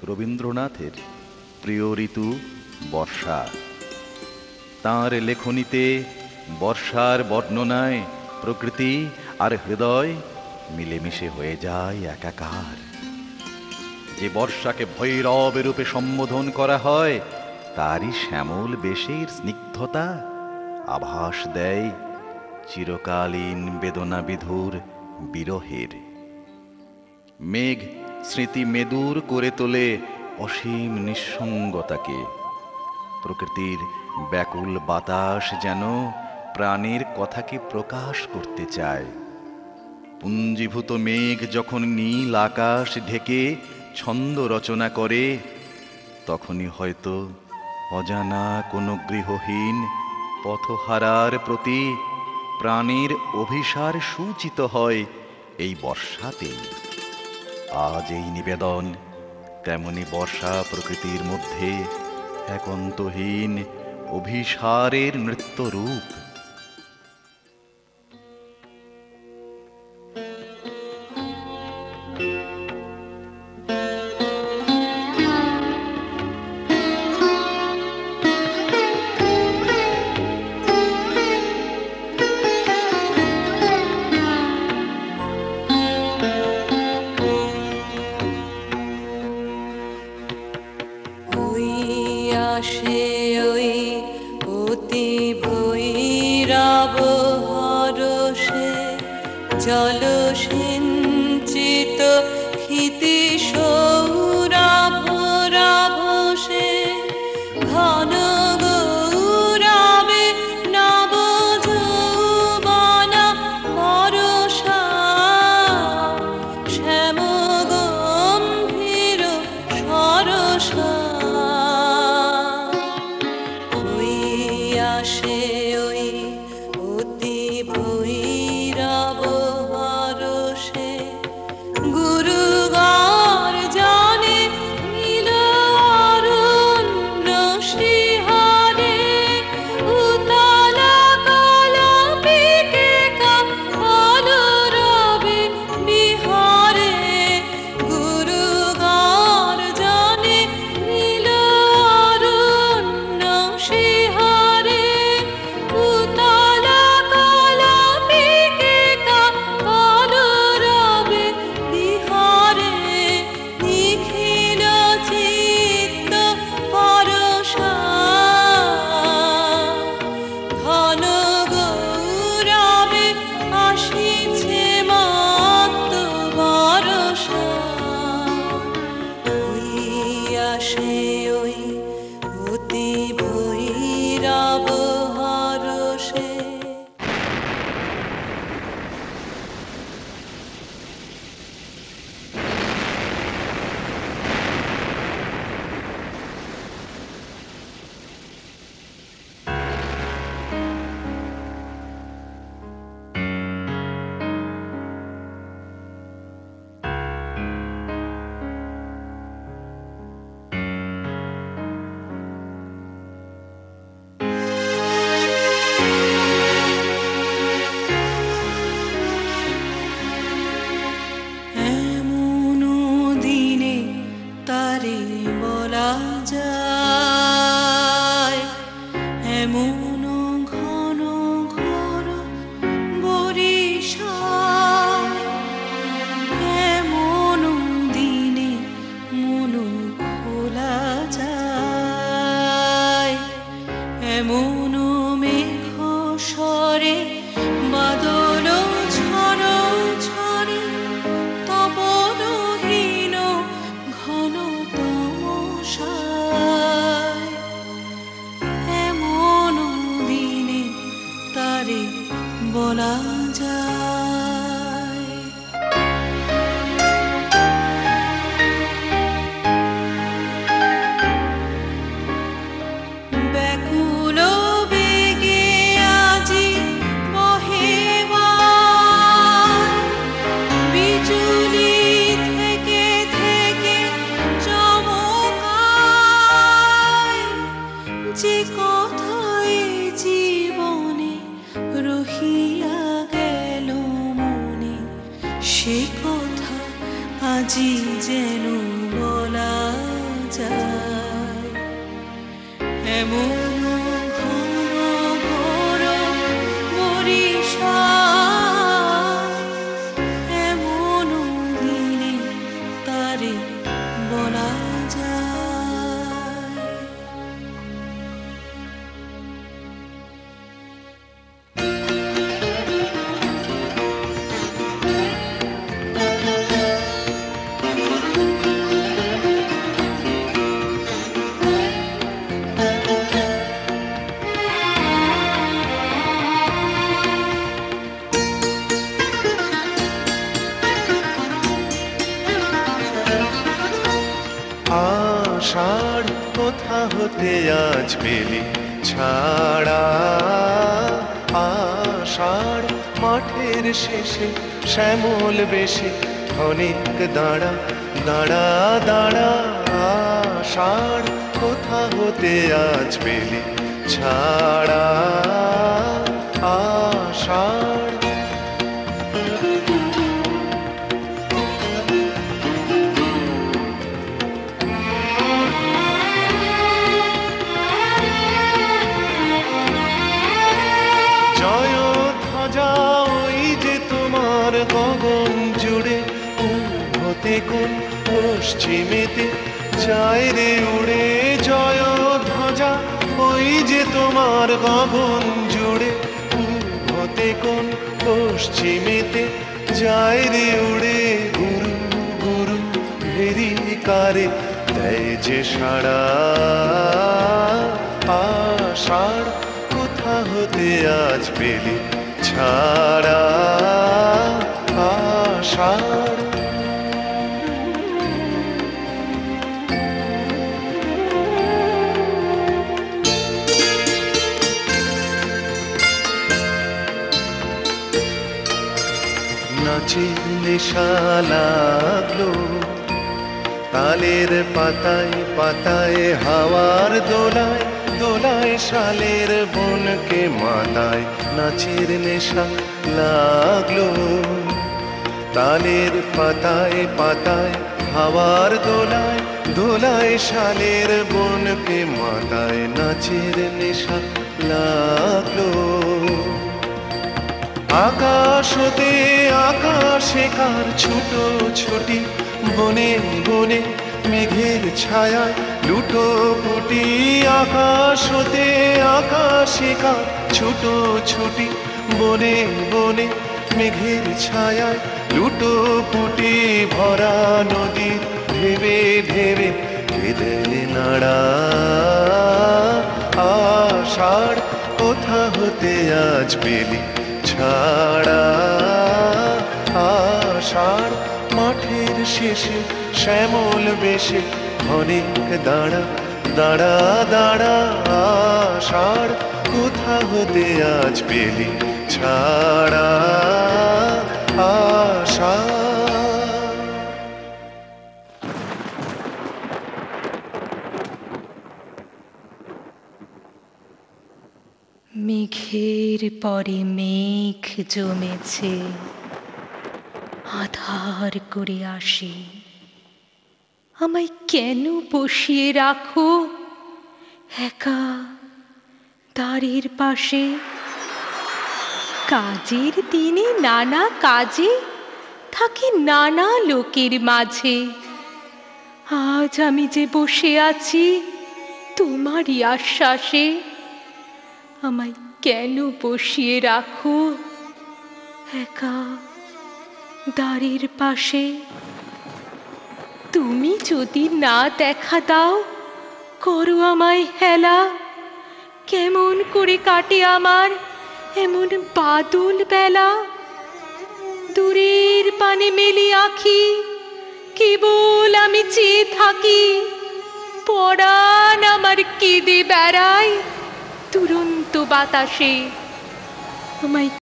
রবীন্দ্রনাথের প্রিয় ঋতু বর্ষা। তাঁর লেখনীতে বর্ষার বর্ণনায় প্রকৃতি আর হৃদয় মিলেমিশে হয়ে যায় একাকার। যে বর্ষাকে ভৈরব রূপে সম্বোধন করা হয়, তারই শ্যামল বেশের স্নিগ্ধতা আভাস দেয় চিরকালীন বেদনা বিধুর বিরহের। মেঘ স্মৃতি মেদুর করে তোলে অসীম নিঃসঙ্গতাকে। প্রকৃতির ব্যাকুল বাতাস যেন প্রাণের কথাকে প্রকাশ করতে চায়। পুঞ্জীভূত মেঘ যখন নীল আকাশ ঢেকে ছন্দ রচনা করে, তখনই হয়তো অজানা কোনো গৃহহীন পথহারার প্রতি প্রাণের অভিসার সূচিত হয় এই বর্ষাতেই। আজ এই নিবেদন তেমনি বর্ষা প্রকৃতির মধ্যে এক অন্তহীন অভিসারের নৃত্যরূপ। আসে ওই অতি ভৈরব হরষে জল সিঞ্চিত ক্ষিতি সৌরভ রাভসে ঘন গৌরবে নব যৌবন বরষা শ্যাম গম্ভীর সরসা আসে ওই অতি ভৈরব হরষে গুরুগর জানে নীল অরণ্য শিহারে উতলা কলপিকে কলরবে বিহারে গুরুগর জানে নীল অরণ্য শিহারে উতলা কলপিকে কলরবে বিহারে নিখিল চিত্ত পরশা ঘন গৌরবে আসিছে মত্ত বরষা ওই আসে ওই অতি ভৈরব হরষে। এমন ঘন ঘোর বরিশাল, এমন দিনে তারে বলা যায়। আষাঢ় কোথা হতে আজ পেলি ছাড়া, আষাঢ় মাঠের শেষে শ্যামল বেশে ক্ষণিক দাঁড়া দাঁড়া দাঁড়া। আষাঢ় কোথা হতে আজ পেলি ছাড়া, আষাঢ় গগন জুড়ে হতে কোন পশ্চিমেতে যায় রে উড়ে। জয় ধ্বজা ওই যে তোমার গগন জুড়ে হতে কোন পশ্চিমেতে যায় রে উড়ে। গুরু গুরু ভেরি কারে দেয় যে সাড়া, আষাঢ় কোথা হতে আজ পেলি ছাড়া, আষাঢ় নাচের নেশা লাগলো তালের পাতায় পাতায়, হাওয়ার দোলায় দোলায় শালের বনকে মাতায়। নাচের নেশা লাগলো তালের পাতায় পাতায়, হাওয়ার দোলায় দোলায় শালের বনকে মাতায়। নাচের নেশা লাগলো আকাশ হতে আকাশে কার ছুটো ছুটি, বনে বনে মেঘের ছায়ায় লুটো পুটি। আকাশ হতে আকাশে কার ছুটো ছুটি, বনে বনে মেঘের ছায়ায় লুটো পুটি। ভরা নদীর ঢেবে ঢেবে কেঁদে নাড়া, আষাঢ় কোথা হতে আজ পেলি ছাড়া, আষাঢ় মাঠের শেষে শ্যামল বেশে ক্ষণিক দাঁড়া দাঁড়া দাঁড়া। আষাঢ় কোথা হতে আজ পেলি ছাড়া, আষাঢ়। মেঘের পরে মেঘ জমেছে, আধার করে আসে। আমায় কেন বসিয়ে রাখো একা দ্বারের পাশে? কাজের দিনে নানা কাজে থাকি নানা লোকের মাঝে। আজ আমি যে বসে আছি তোমারই আশ্বাসে। আমায় কেন বসিয়ে রাখো একা দ্বারের পাশে? তুমি যদি না দেখা দাও করো আমায় হেলা, কেমন করে কাটে আমার এমন বাদল বেলা। দূরের পানে মেলি আঁখি কেবল আমি চেয়ে থাকি, পরাণ আমার কেঁদে বেড়ায় দুরন্ত বাতাসে। আমায়